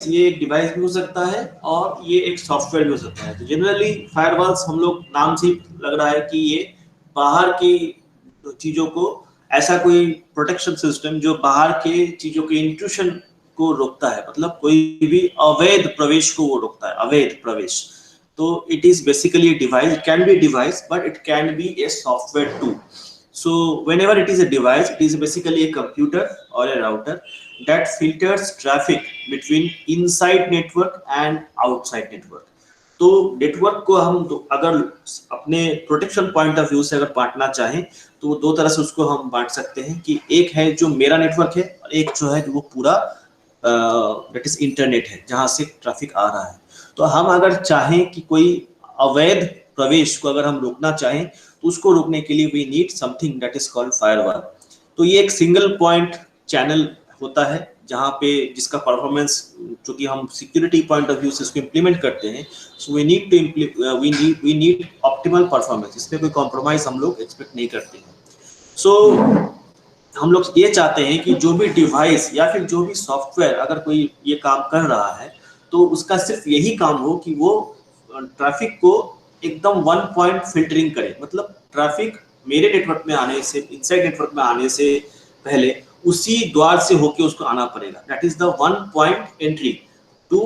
ये एक डिवाइस भी हो सकता है और ये एक सॉफ्टवेयर भी हो सकता है। तो जनरली फायरवॉल्स हम लोग नाम से लग रहा है कि ये बाहर की चीजों को, ऐसा कोई प्रोटेक्शन सिस्टम जो बाहर के चीजों के इंट्रूशन को रोकता है, मतलब कोई भी अवैध प्रवेश को वो रोकता है, अवैध प्रवेश। तो it is basically a device, it can be a device but it can be a software too. So whenever it is a device, it is basically a computer or a router that filters traffic between inside network and outside network. तो network को हम अगर अपने protection point of view से अगर बांटना चाहें तो वो दो तरह से उसको हम बांट सकते हैं कि एक है जो मेरा नेटवर्क है और एक जो है वो पूरा दैट इज इंटरनेट है जहां से ट्रैफिक आ रहा है। तो हम अगर चाहें कि कोई अवैध प्रवेश को अगर हम रोकना चाहें तो उसको रोकने के लिए we need something that is called firewall. तो ये एक सिंगल पॉइंट चैनल होता है जहां पे जिसका परफॉर्मेंस, चूंकि हम सिक्योरिटी पॉइंट ऑफ व्यू से इसको इंप्लीमेंट करते हैं, so we need optimal performance. इसमें कोई कॉम्प्रोमाइज हम लोग एक्सपेक्ट नहीं करते हैं। सो हम लोग ये चाहते हैं कि जो भी डिवाइस या फिर जो भी सॉफ्टवेयर अगर कोई ये काम कर रहा है तो उसका सिर्फ यही काम हो कि वो ट्रैफिक को एकदम वन पॉइंट फिल्टरिंग करे। मतलब ट्रैफिक मेरे नेटवर्क में आने से, इनसाइड नेटवर्क में आने से पहले उसी द्वार से होके उसको आना पड़ेगा। That is the one point entry to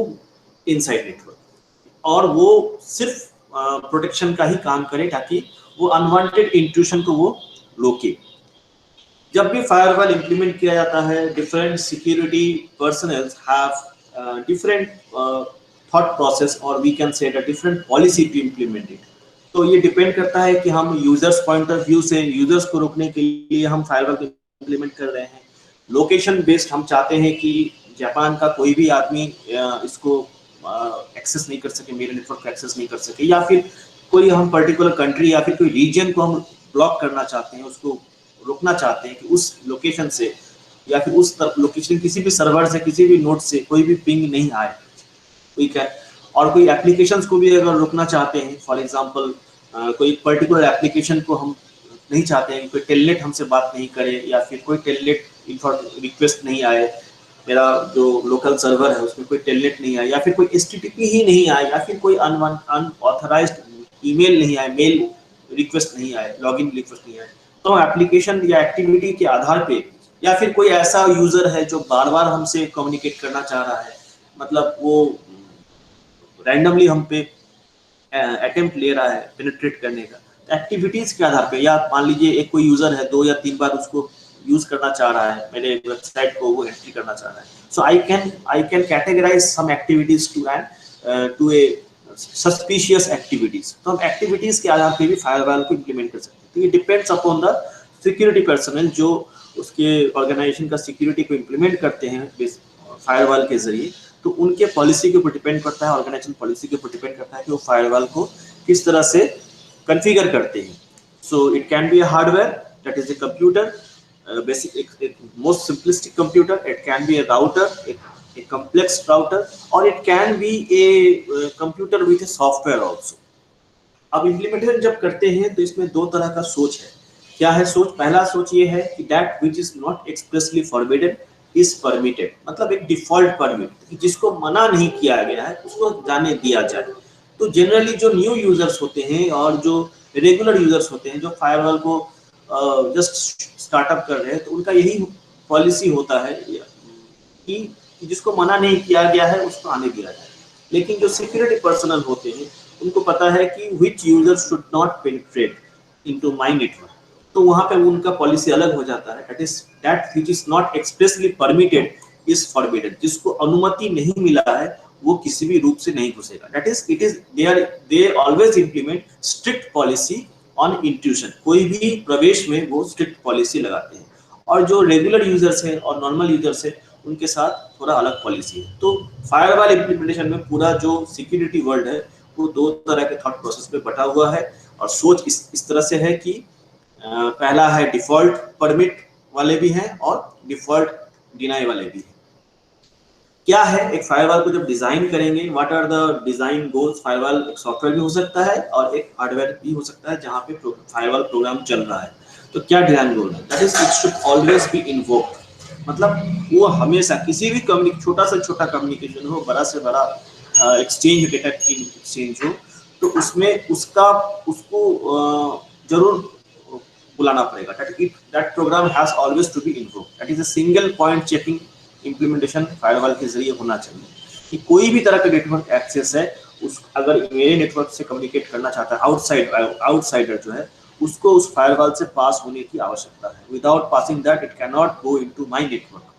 inside network. और वो सिर्फ प्रोटेक्शन का ही काम करे ताकि वो अनवांटेड इंट्रूशन को वो रोके। जब भी फायरवॉल इंप्लीमेंट किया जाता है, different security personals have different thought process और we can say different policy to implement it. तो ये डिपेंड करता है कि हम यूजर्स पॉइंट ऑफ व्यू से यूजर्स को रोकने के लिए हम फायरवॉल को इंप्लीमेंट कर रहे हैं। लोकेशन बेस्ड हम चाहते हैं कि जापान का कोई भी आदमी इसको एक्सेस नहीं कर सके, मेरे नेटवर्क को एक्सेस नहीं कर सके, या फिर कोई हम पर्टिकुलर कंट्री या फिर कोई रीजन को हम ब्लॉक करना चाहते हैं, उसको रोकना चाहते हैं कि उस लोकेशन से या फिर उस लोकेशन किसी भी सर्वर से, किसी भी नोड से कोई भी पिंग नहीं आए, ठीक है। और कोई एप्लीकेशंस को भी अगर रोकना चाहते हैं, फॉर एग्जांपल कोई पर्टिकुलर एप्लीकेशन को हम नहीं चाहते हैं कोई टेलनेट हमसे बात नहीं करे या फिर कोई टेलनेट रिक्वेस्ट नहीं आए, मेरा जो लोकल सर्वर है उसमें कोई टेलनेट नहीं आए या फिर कोई एचटीटीपी ही नहीं आए या फिर कोई अनऑथराइज्ड ईमेल नहीं आए, मेल रिक्वेस्ट नहीं आए, लॉगिन रिक्वेस्ट नहीं आए, तो एप्लीकेशन या एक्टिविटी के आधार पे या फिर कोई ऐसा यूजर है जो बार बार हमसे कम्युनिकेट करना चाह रहा है, मतलब वो रैंडमली हम पे अटेम्प्ट ले रहा है पेनिट्रेट करने का, एक्टिविटीज के आधार पे, या मान लीजिए एक कोई यूजर है 2 या 3 बार उसको यूज करना चाह रहा है, मेरे वेबसाइट को वो एंट्री करना चाह रहा है, so I can categorize some activities to a suspicious activities. तो हम एक्टिविटीज के आधार पे भी फायरवॉल को इंप्लीमेंट कर सकते हैं। तो ये depends upon the security personal जो उसके ऑर्गेनाइजेशन का सिक्योरिटी को इंप्लीमेंट करते हैं फायरवॉल के जरिए, तो उनके पॉलिसी के ऊपर डिपेंड करता है, ऑर्गेनाइजेशन पॉलिसी के ऊपर डिपेंड करता है कि वो फायरवॉल को किस तरह से कॉन्फ़िगर करते हैं। So it can be a hardware that is a computer, basic most simplistic computer, it can be a router, a complex router, or it can be a computer with a software also. अब implementation जब करते हैं तो इसमें दो तरह का सोच है। क्या है सोच? पहला सोच ये है कि that which is not expressly forbidden is permitted, मतलब एक डिफॉल्ट परमिट, जिसको मना नहीं किया गया है उसको जाने दिया जाए। तो जनरली जो न्यू यूजर्स होते हैं और जो रेगुलर यूजर्स होते हैं जो फायरवॉल को जस्ट स्टार्टअप कर रहे हैं, तो उनका यही पॉलिसी होता है कि जिसको मना नहीं किया गया है उसको आने दिया जाए। लेकिन जो सिक्योरिटी पर्सनल होते हैं उनको पता है कि which user should not penetrate into my network, तो वहां पे उनका पॉलिसी अलग हो जाता है। that which is not expressly permitted is forbidden, जिसको अनुमति नहीं मिला है वो किसी भी रूप से नहीं घुसेगा। that is they always implement strict policy on intuition, कोई भी प्रवेश में वो स्ट्रिक्ट पॉलिसी लगाते हैं। और जो रेगुलर यूजर्स हैं और नॉर्मल यूजर्स हैं उनके साथ थोड़ा अलग पॉलिसी है। तो फायरवॉल इम्प्लीमेंटेशन में पूरा जो सिक्योरिटी वर्ल्ड है वो दो तरह के थॉट प्रोसेस पे बटा हुआ है और सोच इस तरह से है कि पहला है डिफॉल्ट परमिट वाले भी हैं और डिफॉल्ट डिनाई वाले भी हैं। क्या है एक फायरवॉल को जब डिजाइन करेंगे, what are the design goals? Firewall एक सॉफ्टवेयर भी हो सकता है और एक हार्डवेयर भी हो सकता है जहां पे फायरवॉल प्रोग्राम चल रहा है। तो क्या डिजाइन गोल है? That is it should always be invoked, मतलब वो हमेशा किसी भी छोटा से छोटा कम्युनिकेशन हो, बड़ा से बड़ा एक्सचेंज, डेटा एक्सचेंज हो, तो उसमें उसको जरूर बुलाना पड़ेगा। That program has always to be invoked. That is a single point checking implementation firewall के जरिए होना चाहिए कि कोई भी तरह का नेटवर्क एक्सेस है, उस अगर मेरे नेटवर्क से कम्युनिकेट करना चाहता है आउटसाइडर जो है, उसको उस फायरवॉल से पास होने की आवश्यकता है। Without passing that it can not go into my network.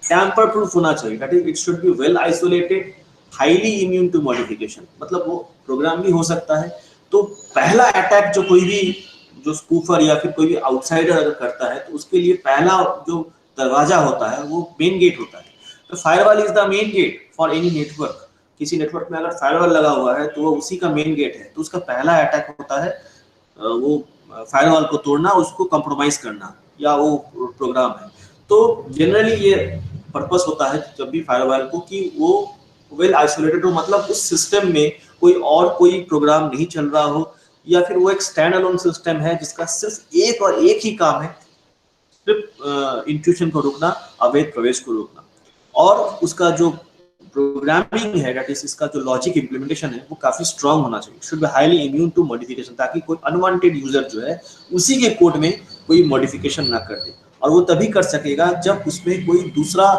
Tamper proof होना चाहिए, that is it should be well isolated, highly immune to modification. मतलब वो प्रोग्राम भी हो सकता है। तो पहला अटैक जो कोई भी जो स्पूफर या फिर कोई भी आउटसाइडर अगर करता है, तो उसके लिए पहला जो दरवाजा होता है वो मेन गेट होता है। तो firewall is the main get for any network. किसी नेटवर्क में अगर फायरवॉल लगा हुआ है तो वो उसी का मेन गेट है। तो उसका पहला अटैक होता है वो फायरवॉल को तोड़ना, उसको कंप्रोमाइज करना, या वो प्रोग्राम है। तो जनरली ये पर्पस होता है जब भी फायरवॉल को कि वो वेल आइसोलेटेड हो, मतलब उस सिस्टम में कोई प्रोग्राम नहीं चल रहा हो, या फिर वो एक स्टैंड अलोन सिस्टम है जिसका सिर्फ एक और एक ही काम है, सिर्फ इंट्रूशन को रोकना, अवैध प्रवेश को रोकना। और उसका जो प्रोग्रामिंग है, दैट इज इसका जो लॉजिक इंप्लीमेंटेशन है, वो काफी स्ट्रांग होना चाहिए। Should be highly immune to modification, ताकि कोई अनवांटेड यूजर जो है उसी के कोड में कोई मॉडिफिकेशन ना कर दे। और वो तभी कर सकेगा जब उसमें कोई दूसरा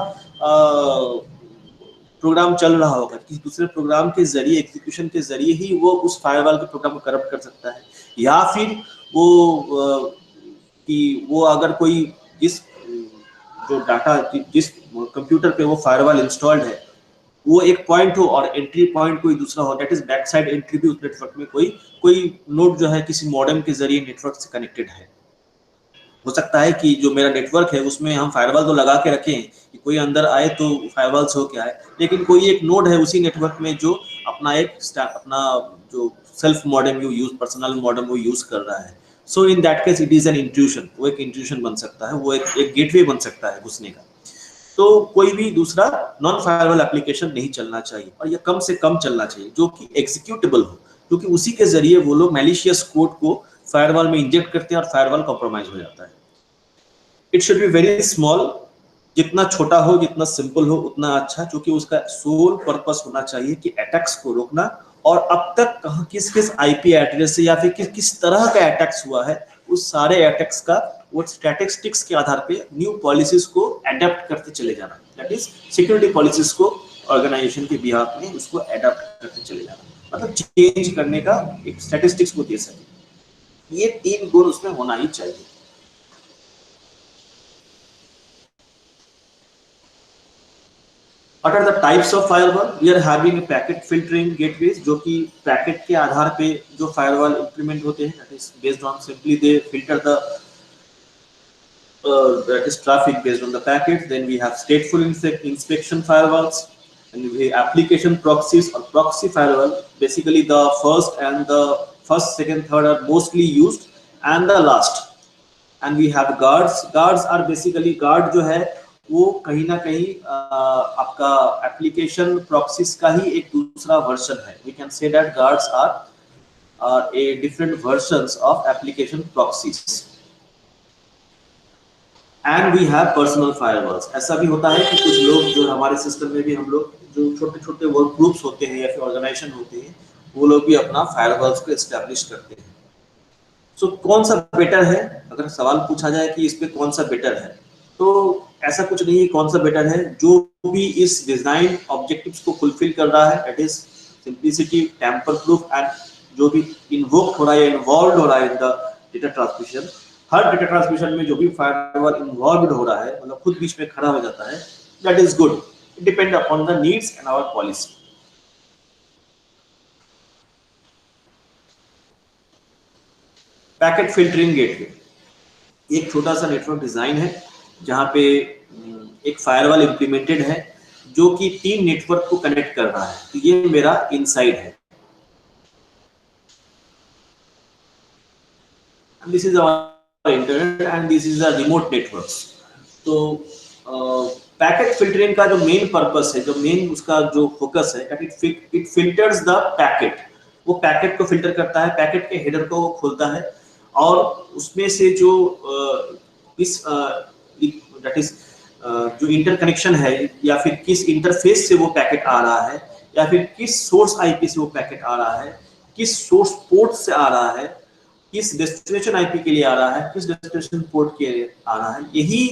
प्रोग्राम चल रहा होगा। किसी दूसरे प्रोग्राम के जरिए, एग्जीक्यूशन के जरिए ही वो उस फायरवॉल के प्रोग्राम को करप्ट कर सकता है। या फिर वो कि वो अगर कोई जिस जो डाटा जिस कंप्यूटर पे वो फायरवॉल इंस्टॉल्ड है, वो एक पॉइंट हो और एंट्री पॉइंट कोई दूसरा हो, that is back side entry भी उस नेटवर्क में कोई नोड जो है किसी मॉडेम के जरिए नेटवर्क से कनेक्टेड है। हो सकता है कि जो मेरा नेटवर्क है उसमें हम फायरवॉल तो लगा के रखें कि कोई अंदर आए तो फायरवॉल से होके आए, लेकिन कोई एक नोड है उसी नेटवर्क में जो अपना जो self modem use personal modem वो यूज कर रहा है। So in that case it is an intrusion. वो एक इंट्रूशन बन सकता है, वो एक गेटवे बन सकता है घुसने का। तो कोई भी दूसरा नॉन फायरवॉल एप्लीकेशन नहीं चलना चाहिए, और ये कम से कम चलना चाहिए जो कि एग्जीक्यूटेबल हो, क्योंकि उसी के जरिए वो लोग मैलिशियस कोड को फायरवॉल में इंजेक्ट करते हैं और फायरवॉल कॉम्प्रोमाइज हो जाता है। It should be very small, जितना छोटा हो, जितना सिंपल हो, उतना अच्छा, क्योंकि उसका सोल पर्पस होना चाहिए कि अटैक्स को रोकना। और अब तक कहां किस किस आईपी एड्रेस से या फिर किस तरह का अटैक्स हुआ है, उस सारे अटैक्स का वो स्टैटिस्टिक्स के आधार पे न्यू पॉलिसीज को अडेप्ट करते चले जाना। दैट इज सिक्योरिटी पॉलिसीज को ऑर्गेनाइजेशन के बिहाफ में उसको अडेप्ट करते चले जाना, मतलब चेंज करने का एक स्टैटिस्टिक्स को दे सके। ये 3 गुण उसमें होना ही चाहिए। What are the types of firewall? We are having a packet filtering gateways, जो कि पैकेट के आधार पे जो firewall implement होते हैं, that is based on simply they filter the that is traffic based on the packet. Then we have stateful inspection firewalls, and we have application proxies or proxy firewall. Basically, the first, second, third are mostly used, and the last. And we have guards. Guards are basically guard जो है वो कहीं ना कहीं आपका application proxies का ही एक दूसरा वर्जन है। We can say that guards are a different versions of application proxies. And we have personal firewalls. ऐसा भी होता है कि कुछ लोग जो हमारे सिस्टम में भी हम लोग जो छोटे छोटे वर्क ग्रुप्स होते हैं या फिर ऑर्गेनाइजेशन होते हैं, वो लोग भी अपना फायरवॉल्स को एस्टेब्लिश करते हैं। सो कौन सा बेटर है, अगर सवाल पूछा जाए कि इस पे कौन सा बेटर है, तो ऐसा कुछ नहीं है कौन सा बेटर है। जो भी इस डिजाइन ऑब्जेक्टिव्स को फुलफिल कर रहा है, it is simplicity, tamper proof, and जो भी इन्वोक हो रहा है, इन्वॉल्व हो रहा है in the data transmission. Her data transmission में जो भी फायरवॉल इन्वॉल्व हो रहा है, मतलब खुद बीच में खड़ा हो जाता है, that is good. It depend upon the needs and our policy. Packet filtering gateway एक छोटा सा नेटवर्क डिजाइन है जहां पे एक फायरवॉल इंप्लीमेंटेड है जो कि 3 नेटवर्क को कनेक्ट कर रहा है। तो ये मेरा इनसाइड है, this is our internet and this is the remote networks. तो पैकेट फिल्टरिंग का जो मेन पर्पस है, जो मेन उसका जो फोकस है, इट फिल्टर्स द पैकेट। वो पैकेट को फिल्टर करता है, पैकेट के हेडर को वो खोलता है, और उसमें से जो इस दैट इज जो इंटरकनेक्शन है या फिर किस इंटरफेस से वो पैकेट आ रहा है या फिर किस सोर्स आईपी से वो पैकेट आ रहा है, किस सोर्स पोर्ट से आ रहा है, किस डेस्टिनेशन आईपी के लिए आ रहा है, किस डेस्टिनेशन पोर्ट के लिए आ रहा है। यही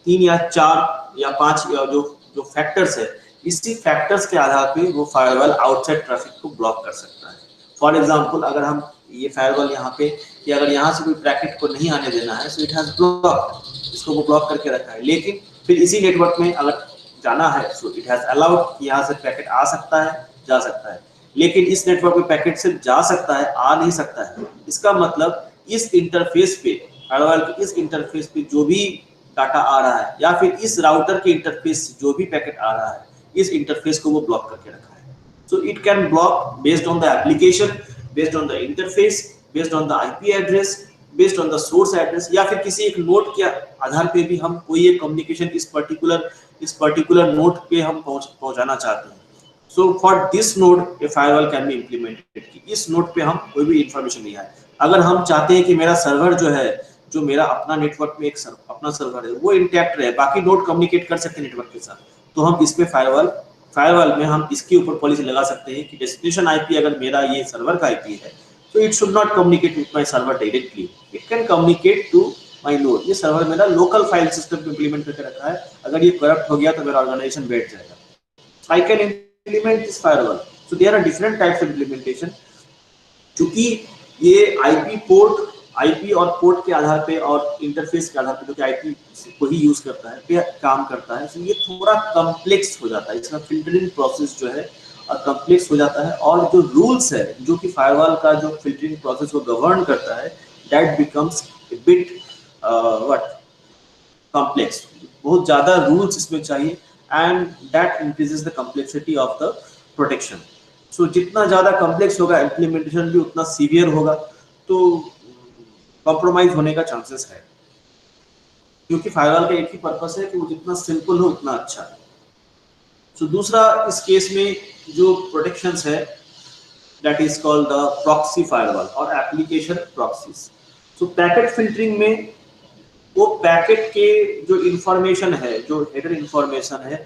3 या 4 या 5 जो जो फैक्टर्स है, इसी फैक्टर्स के आधार पे वो फायरवॉल आउटसाइड ट्रैफिक को ब्लॉक कर सकता है। फॉर एग्जांपल अगर हम ये फायरवॉल यहाँ पे कि अगर यहाँ से कोई पैकेट को नहीं आने देना है, सो इट हैज ब्लॉक, इसको वो ब्लॉक करके रखा है। लेकिन फिर इसी नेटवर्क में अगर जाना है, सो इट हैज अलाउड यहाँ से पैकेट आ सकता है, जा सकता है। लेकिन इस नेटवर्क में पैकेट सिर्फ जा सकता है, आ नहीं सकता है। इसका मतलब इस इंटरफेस पे, फायरवॉल के इस इंटरफेस पे जो भी डाटा आ रहा है या फिर इस राउटर के इंटरफेस से जो भी पैकेट आ रहा है, इस इंटरफेस को वो ब्लॉक करके रखा है। So it can block based on the application, based on the interface, based on the IP address, based on the source address, या फिर किसी एक नोड के आधार पे भी हम कोई एक कम्युनिकेशन इस पर्टिकुलर नोड पे हम पहुंचाना चाहते हैं। So for this node a firewall can be implemented कि इस नोड पे हम कोई भी इंफॉर्मेशन नहीं आए। अगर हम चाहते हैं कि मेरा सर्वर जो है, जो मेरा अपना नेटवर्क में एक अपना सर्वर है, वो इंटैक्ट रहे, बाकी नोड कम्युनिकेट कर सकते हैं नेटवर्क के साथ, तो हम इस पे फायरवॉल में हम इसके ऊपर पॉलिसी लगा सकते हैं कि डेस्टिनेशन आईपी अगर मेरा ये सर्वर का आईपी है, तो it should not communicate with my server directly, it can communicate to my node. ये सर्वर मेरा लोकल फाइल सिस्टम पे इंप्लीमेंट करके रखा है, अगर ये करप्ट हो गया तो मेरा ऑर्गेनाइजेशन बैठ जाएगा। I can implement this firewall. So there are different types of implementation. क्योंकि ये आईपी और पोर्ट के आधार पे और इंटरफेस के आधार पे, जो कि आईपी को ही यूज करता है, पे काम करता है, तो ये थोड़ा कॉम्प्लेक्स हो जाता है। इसका फिल्टरिंग प्रोसेस जो है कॉम्प्लेक्स हो जाता है, और जो रूल्स है जो कि फायरवॉल का जो फिल्टरिंग प्रोसेस को गवर्न करता है, that becomes a bit complex. बहुत ज्यादा रूल्स इसमें चाहिए, and that increases the complexity of the protection. So जितना ज्यादा complex होगा implementation भी उतना severe होगा, तो compromise होने का chances है, क्योंकि फायरवॉल का एक ही पर्पस है कि वो जितना सिंपल हो उतना अच्छा है। So दूसरा इस केस में जो protections है, that is called the proxy firewall और application proxies. So packet filtering में वो पैकेट के जो इंफॉर्मेशन है, जो हेडर इंफॉर्मेशन है,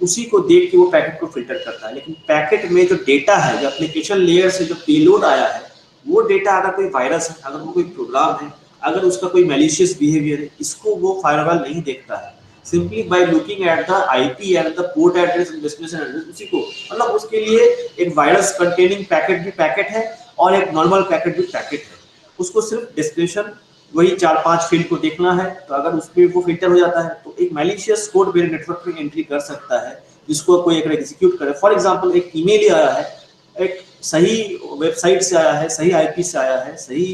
उसी को देख के वो पैकेट को फिल्टर करता है। लेकिन पैकेट में जो डेटा है, जो एप्लीकेशन लेयर से जो पेलोड आया है, वो डेटा अगर कोई वायरस है, अगर वो कोई प्रोग्राम है, अगर उसका कोई मैलिशियस बिहेवियर है, इसको वो फायरवॉल नहीं देखता है। Simply by looking at the IP and the port address and destination address, उसी को, मतलब उसके लिए एक वायरस कंटेनिंग पैकेट भी पैकेट है और एक नॉर्मल पैकेट भी पैकेट है। उसको सिर्फ डेस्टिनेशन वही 4-5 फील्ड को देखना है, तो अगर उस पे वो फिल्टर हो जाता है, तो एक मैलिशियस कोड मेरे नेटवर्क पे एंट्री कर सकता है, जिसको कोई एक एग्जीक्यूट करे। फॉर एग्जांपल एक ईमेल ही आया है, एक सही वेबसाइट से आया है, सही आईपी से आया है, सही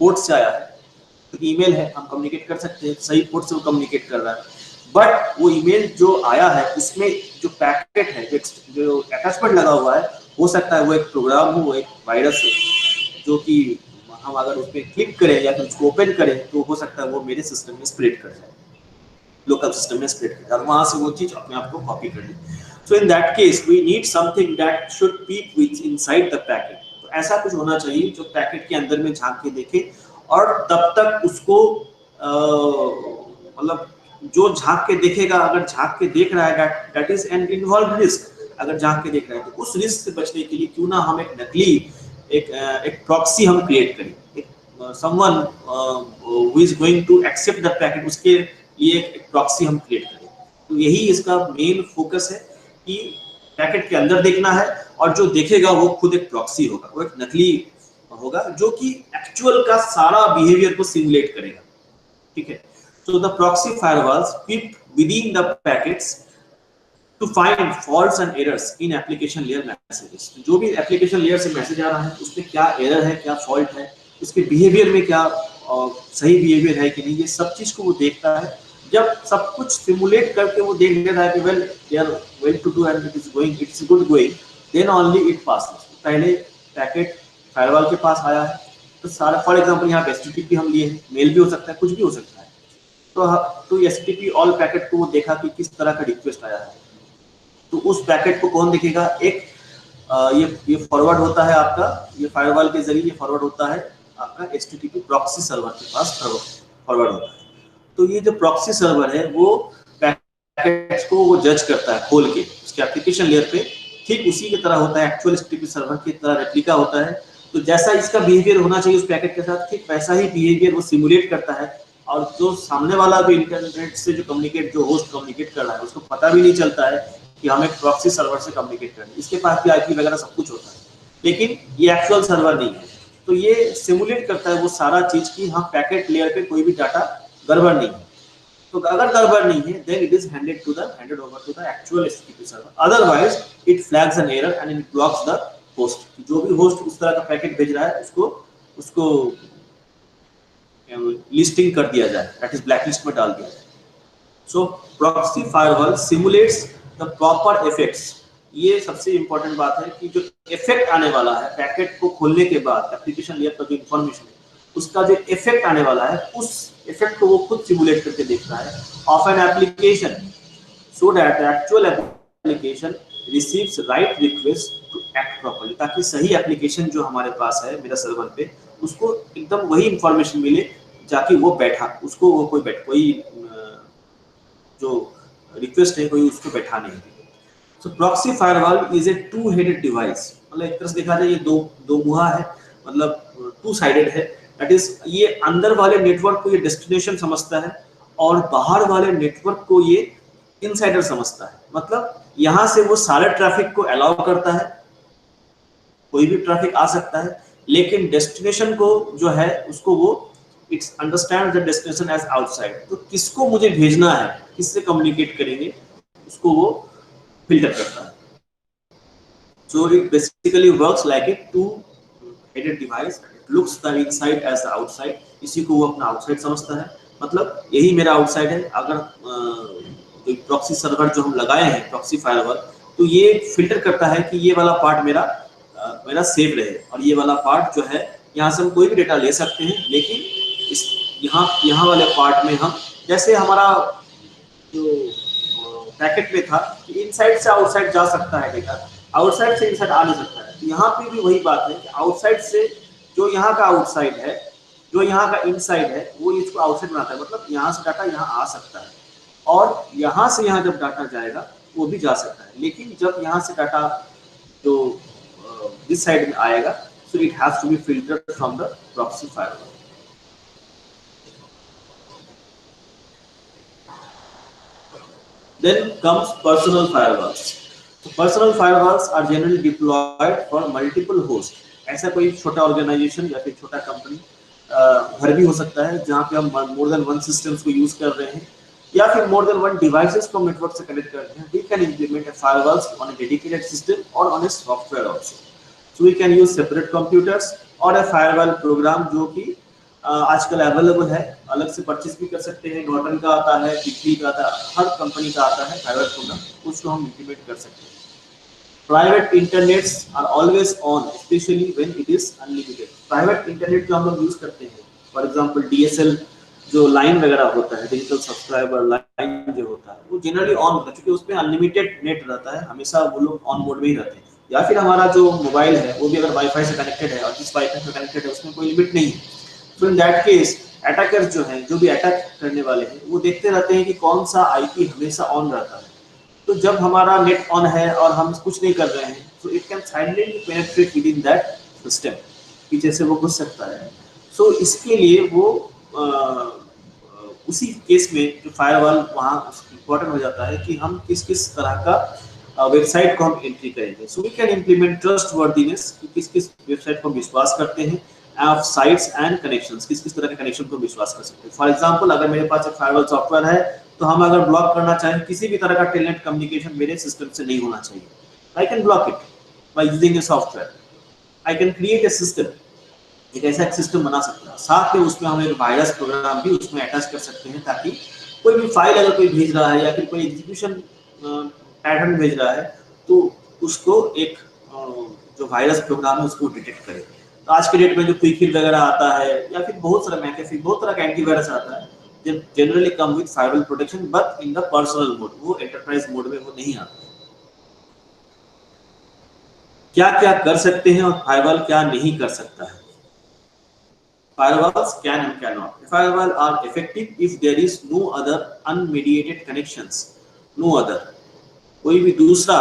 पोर्ट से आया है, तो ईमेल है, हम कम्युनिकेट कर सकते हैं, सही पोर्ट से वो कम्युनिकेट कर रहा है। बट वो ईमेल जो आया है, उसमें जो पैकेट है, जो अटैचमेंट लगा हुआ है, हो सकता है वो एक प्रोग्राम हो, वो एक वायरस हो, जो कि हम अगर उस पर क्लिक करें या फिर उसको ओपन करें, तो हो सकता है वो मेरे सिस्टम में स्प्रेड कर जाए, लोकल सिस्टम में स्प्रेड कर जाए, और वहां से वो चीज अपने आप को कॉपी कर ले। So in that case we need something that should peek with inside the packet. तो ऐसा कुछ होना चाहिए जो पैकेट के अंदर में झांक के देखे, और तब तक उसको मतलब जो झांक के देखेगा, अगर झांक के देख रहा है, that is an involve risk. अगर झांक के देख रहा है, तो उस रिस्क से बचने के लिए क्यों ना हम एक नकली एक प्रॉक्सी हम क्रिएट करें, एक someone who is going to accept the packet, उसके लिए एक प्रॉक्सी हम क्रिएट करें। तो यही इसका मेन फोकस है कि पैकेट के अंदर देखना है, और जो देखेगा वो खुद एक प्रॉक्सी होगा, वो एक नकली होगा, जो कि एक्चुअल का सारा बिहेवियर को सिमुलेट करेगा। ठीक है, so the proxy firewalls keep within the packets to find faults and errors in application layer messages। जो भी एप्लीकेशन लेयर से मैसेज आ रहा है, उसमें क्या एरर है, क्या फॉल्ट है, उसके बिहेवियर में क्या सही बिहेवियर है कि नहीं, ये सब चीज को वो देखता है। जब सब कुछ सिमुलेट करके वो देख लेता है कि well they are well to do and it's good going, then only it passes. पहले पैकेट फायरवॉल के पास आया है, तो सारा, फॉर एग्जांपल यहाँ पे एचटीटीपी हम लिए हैं, मेल भी हो सकता है, कुछ भी हो सकता है, तो एचटीटीपी ऑल पैकेट को वो देखा कि किस तरह का रिक्वेस्ट आया है, तो उस पैकेट को कौन देखेगा, एक ये फॉरवर्ड होता है आपका, ये फायरवॉल के जरिए फॉरवर्ड होता है आपका एचटीटीपी प्रॉक्सी सर्वर के पास फॉरवर्ड होता है। तो ये जो प्रॉक्सी सर्वर है, वो पैकेट्स को वो जज करता है खोल के उसके एप्लीकेशन लेयर पे, ठीक उसी की तरह होता है, एक्चुअल एचटीटीपी सर्वर की तरह रेप्लिका होता है। तो जैसा इसका बिहेवियर होना चाहिए उस पैकेट के साथ, ठीक वैसा ही बिहेवियर वो सिमुलेट करता है, और जो सामने वाला भी इंटरनेट से जो कम्युनिकेट, जो होस्ट कम्युनिकेट कर रहा है, उसको पता भी नहीं चलता है कि हम एक प्रॉक्सी सर्वर से कम्युनिकेट कर रहे हैं। इसके पास भी आईपी वगैरह सब कुछ होता है, लेकिन ये एक्चुअल सर्वर नहीं है। तो ये सिमुलेट करता है वो सारा चीज की हाँ पैकेट लेयर पे कोई भी डाटा गड़बड़ नहीं है। तो अगर गड़बड़ नहीं है then it is handed over to the actual HTTP server, otherwise it flags an error and it blocks the host। जो भी होस्ट उस तरह का पैकेट भेज रहा है उसको लिस्टिंग कर दिया जाए, दैट इज ब्लैकलिस्ट में डाल दिया जाए। So proxy firewall simulates the proper effects. ये सबसे इंपॉर्टेंट बात है कि जो इफेक्ट आने वाला है पैकेट को खोलने के बाद, एप्लीकेशन लेयर पर जो इंफॉर्मेशन है उसका जो इफेक्ट आने वाला है, उस इफेक्ट को वो खुद सिमुलेट करके देखता है of an application, so that actual application receives right request to act properly, ताकि सही एप्लीकेशन जो हमारे पास है मेरा सर्वर पे उसको एकदम वही इंफॉर्मेशन मिले जाके वो बैठा, उसको वो कोई जो रिक्वेस्ट है कोई उसको बैठा नहीं। So proxy firewall is a two headed device, मतलब एक तरह से देखा जाए ये दो मुहा है, मतलब टू साइडेड है। दैट इज ये अंदर वाले नेटवर्क को ये डेस्टिनेशन समझता है और बाहर वाले नेटवर्क को ये इनसाइडर समझता है। मतलब यहां से वो सारे ट्रैफिक को अलाउ करता है, कोई भी ट्रैफिक आ सकता है, लेकिन डेस्टिनेशन को जो है उसको वो its understand the destination as outside. तो किसको मुझे भेजना है, किससे कम्युनिकेट करेंगे, उसको वो फिल्टर करता है। So it basically works like a two-headed device. It looks the inside as the outside. इसी को वो अपना outside समझता है, मतलब यही मेरा outside है। अगर जो प्रॉक्सी सर्वर जो हम लगाए हैं प्रॉक्सी फायरवॉल, तो ये फिल्टर करता है कि ये वाला पार्ट मेरा सेव रहे, और ये वाला पार्ट जो है यहाँ से हम कोई भी डेटा ले सकते हैं, लेकिन इस यहाँ वाले पार्ट में हम, जैसे हमारा जो पैकेट में था कि इनसाइड से आउटसाइड जा सकता है डेटा, आउटसाइड से इनसाइड आ नहीं सकता है। तो यहाँ पे भी वही बात है कि आउटसाइड से जो यहाँ का आउटसाइड है, जो यहाँ का इनसाइड है, वो इसको आउटसाइड बनाता है। मतलब यहाँ से डाटा यहाँ आ सकता है और यहाँ से यहाँ जब डाटा जाएगा वो भी जा सकता है, लेकिन जब यहाँ से डाटा जो दिस साइड में आएगा, so it has to be filtered from the proxy firewall. Then comes personal firewalls. So personal firewalls are generally deployed for multiple hosts. ऐसा कोई छोटा ऑर्गेनाइजेशन या फिर छोटा कंपनी घर भी हो सकता है जहाँ पे हम मोर देन वन सिस्टम्स को यूज कर रहे हैं, या फिर मोर देन वन डिवाइसेस को नेटवर्क से कनेक्ट कर रहे हैं। We can implement a firewalls on a dedicated system or on a software also. So we can use separate computers और a firewall program जो कि आजकल अवेलेबल है, अलग से परचेज भी कर सकते हैं। नॉर्टन का आता है, पिक्सी का आता है, हर कंपनी का आता है फायरवॉल प्रोग्राम, उसको हम इंप्लीमेंट कर सकते हैं। Private internets are always on, specially when it is unlimited. Private internet जो हम लोग यूज करते हैं, फॉर एग्जांपल डीएसएल जो लाइन वगैरह होता है, डिजिटल सब्सक्राइबर लाइन जो होता है, वो जनरली ऑन होता है क्योंकि उसमें अनलिमिटेड नेट रहता है, हमेशा वो लोग ऑन मोड में ही रहते हैं। या फिर हमारा जो मोबाइल है वो भी अगर वाईफाई से कनेक्टेड है और जिस वाईफाई से कनेक्टेड है उसमें कोई लिमिट नहीं है, तो इन दैट केस अटैकर जो हैं, जो भी अटैक करने वाले हैं, वो देखते रहते हैं कि कौन सा आईपी हमेशा ऑन रहता है। तो जब हमारा नेट ऑन है और हम कुछ नहीं कर रहे हैं, तो it can silently penetrate with in that system, पीछे से वो घुस सकता है। सो इसके लिए वो उसी केस में जो फायरवॉल वहाँ इम्पोर्टेंट हो जाता है कि हम किस किस तरह का वेबसाइट को हम एंट्री करेंगे। So we can implement trustworthiness, कि किस किस वेबसाइट को विश्वास करते हैं, ऑफ साइट्स एंड कनेक्शंस, किस किस तरह के कनेक्शन को विश्वास कर सकते हैं। फॉर एग्जांपल अगर मेरे पास एक फायरवॉल सॉफ्टवेयर है, तो हम अगर ब्लॉक करना चाहें किसी भी तरह का टेलनेट कम्युनिकेशन मेरे सिस्टम से नहीं होना चाहिए, I can block it by using a software. I can create a system, एक ऐसा सिस्टम बना सकते हैं, साथ में उसमें हम एक वायरस प्रोग्राम भी उसमें अटैच कर सकते हैं, ताकि कोई भी फाइल अगर कोई भेज रहा है या फिर कोई एग्जीक्यूशन पैटर्न भेज रहा है, तो उसको एक जो वायरस प्रोग्राम है उसको डिटेक्ट करे। तो आज के डेट में जो क्विकहिल वगैरह आता है या फिर बहुत सारा मैकेफी, बहुत तरह का एंटीवायरस आता है, जो generally come with firewall protection but in the personal mode, वो एंटरप्राइज मोड में वो नहीं आता। क्या क्या कर सकते हैं और फायरवॉल क्या नहीं कर सकता है। Firewalls can and cannot. Firewalls are effective if there is no other unmediated connections. No other, कोई भी दूसरा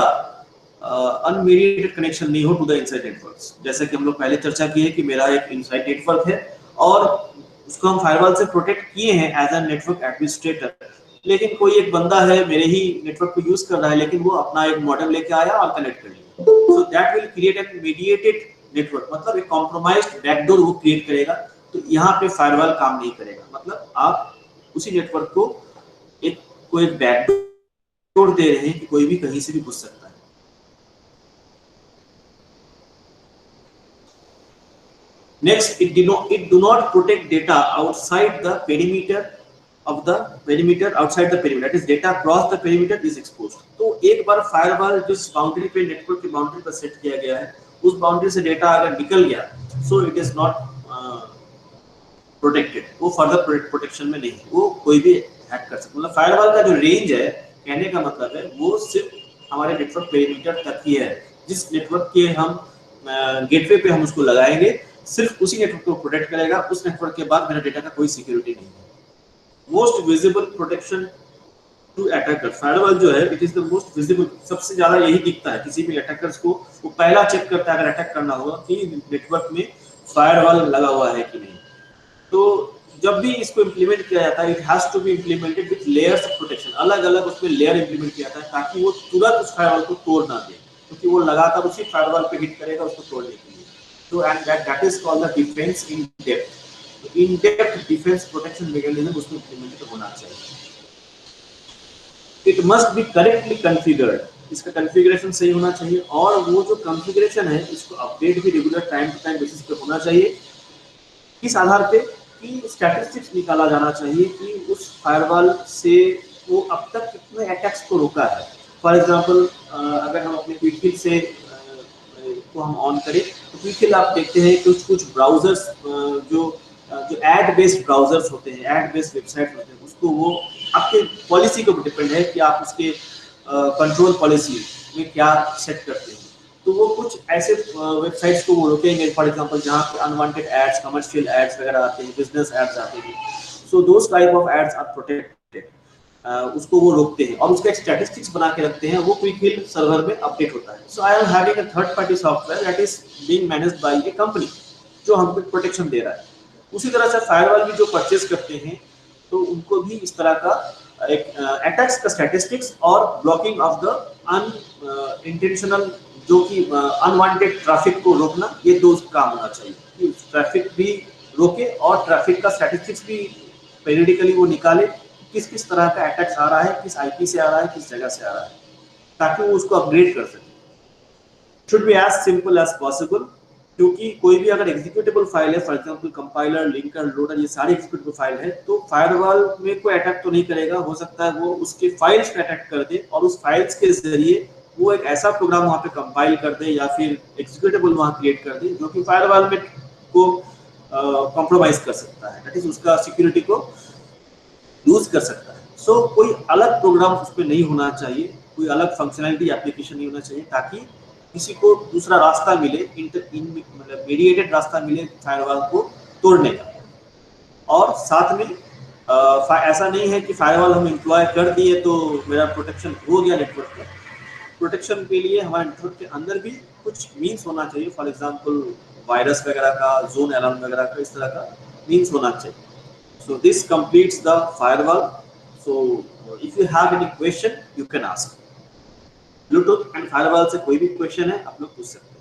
अनमीडिएटेड कनेक्शन नहीं हो टू द इनसाइड नेटवर्क्स। जैसे कि हम लोग पहले चर्चा की है कि मेरा एक इनसाइड नेटवर्क है और उसको हम फायरवॉल से प्रोटेक्ट किए हैं एज अ नेटवर्क एडमिनिस्ट्रेटर, लेकिन कोई एक बंदा है मेरे ही नेटवर्क को यूज कर रहा है, लेकिन वो अपना एक मॉडेम लेके आया और कनेक्ट कर लिया, so that will create an mediated network, मतलब एक कॉम्प्रोमाइज्ड बैकडोर वो क्रिएट करेगा। तो यहाँ पे फायरवॉल काम नहीं करेगा, मतलब आप उसी नेटवर्क को कोई बैकडोर दे रहे हैं कि कोई भी कहीं से भी घुस सकता है। Next, it do not protect data outside the perimeter of the perimeter, outside the perimeter, that is data across the perimeter is exposed। तो एक बार फायरवॉल जिस बाउंड्री पे नेटवर्क की बाउंड्री पर सेट किया गया है उस बाउंड्री से डेटा अगर निकल गया, so it is not protected, वो फर्दर प्रोटेक्शन में नहीं, वो कोई भी हैक कर सकता। मतलब फायरवॉल का जो रेंज है, कहने का मतलब है वो सिर्फ हमारे नेटवर्क पेरीमीटर तक ही है। जिस नेटवर्क के हम गेटवे पे हम उसको लगाएंगे, सिर्फ उसी नेटवर्क को प्रोटेक्ट करेगा, उस नेटवर्क के बाद मेरा डेटा का कोई सिक्योरिटी नहीं है। Most visible protection to attacker, firewall जो है it is the most visible, सबसे ज्यादा यही दिखता है किसी भी अटैकर्स को। वो पहला चेक करता है अगर अटैक करना होगा कि नेटवर्क में फायरवॉल लगा हुआ है कि नहीं। तो जब भी इसको इंप्लीमेंट किया जाता है, it has to be implemented with layers of protection, अलग अलग उसमें लेयर इंप्लीमेंट किया जाता है ताकि वो तुरंत उस फायरवॉल को तोड़ ना दे, क्योंकि वो लगातार उसी फायरवॉल पे हिट करेगा उसको तोड़ने के लिए। तो and that is called the defence in depth. In depth defence protection mechanism उसमें इंप्लीमेंटेड होना चाहिए। It must be correctly configured, इसका कॉन्फ़िगरेशन सही होना चाहिए, और वो जो कॉन्फ़िगरेशन है इसको अपडेट भी regular time to time basis पे होना चाहिए। इस आधार पे कि स्टैटिस्टिक्स निकाला जाना चाहिए कि उस फायरवॉल से वो अब तक कितने अटैक्स को रोका है। फॉर एग्जांपल अगर हम अपने क्विकहिल से को हम ऑन करें तो क्विकहिल आप देखते हैं कुछ ब्राउजर्स जो एड बेस्ड ब्राउजर्स होते हैं, एड बेस्ड वेबसाइट होते हैं, उसको वो आपके पॉलिसी के ऊपर डिपेंड है कि आप उसके कंट्रोल पॉलिसी में क्या सेट करते हैं। तो वो कुछ ऐसे वेबसाइट्स को वो रोकेंगे, फॉर एग्जांपल जहाँ पे अनवांटेड एड्स, कमर्शियल एड्स वगैरह आते हैं, बिजनेस एड्स आते हैं, so those type of ads are protected, उसको वो रोकते हैं और उसका एक स्टैटिस्टिक्स बना के रखते हैं, वो क्विकहिल सर्वर में अपडेट होता है। So I am having a third party software that is being managed by a company जो हमको प्रोटेक्शन दे रहा है। उसी तरह से फायरवॉल भी जो परचेज करते हैं तो उनको भी इस तरह का एक अटैक्स का स्टैटिस्टिक्स और ब्लॉकिंग ऑफ द अनइंटेंशनल जो कि अनवांटेड ट्रैफिक को रोकना, ये दो काम होना चाहिए कि ट्रैफिक भी रोके और ट्रैफिक का स्टैटिस्टिक्स भी पेरियडिकली वो निकाले, किस किस तरह का अटैक्स आ रहा है, किस आईपी से आ रहा है, किस जगह से आ रहा है, ताकि वो उसको अपग्रेड कर सके। Should be as simple as possible, क्योंकि कोई भी अगर एग्जीक्यूटेबल फाइल है, for example compiler, linker, loader, ये सारी एग्जीक्यूटेबल फाइल है, तो फायरवॉल में कोई अटैक तो नहीं करेगा, हो सकता है वो उसके फाइल्स पे अटैक कर दे और उस फाइल्स के जरिए वो एक ऐसा प्रोग्राम वहां पे कंपाइल कर दे या फिर एग्जीक्यूटेबल वहां क्रिएट कर दे जो कि फायरवॉल में को कॉम्प्रोमाइज कर सकता है, दैट इज उसका सिक्योरिटी को यूज कर सकता है। सो कोई अलग प्रोग्राम उस पर नहीं होना चाहिए, कोई अलग फंक्शनैलिटी एप्लीकेशन नहीं होना चाहिए, ताकि किसी को दूसरा रास्ता मिले, मतलब मीडिएटेड रास्ता मिले फायरवॉल को तोड़ने का। और साथ में ऐसा नहीं है कि फायरवॉल हम एम्प्लॉय कर दिए तो मेरा प्रोटेक्शन हो गया नेटवर्क का। प्रोटेक्शन के लिए हमारे नेटवर्क के अंदर भी कुछ मीन्स होना चाहिए, फॉर एग्जांपल वायरस वगैरह का, जोन अलार्म वगैरह का, इस तरह का मीन्स होना चाहिए। So this completes the firewall. So if you have any question, you can ask. Bluetooth and firewall से कोई भी क्वेश्चन है आप लोग पूछ सकते हैं।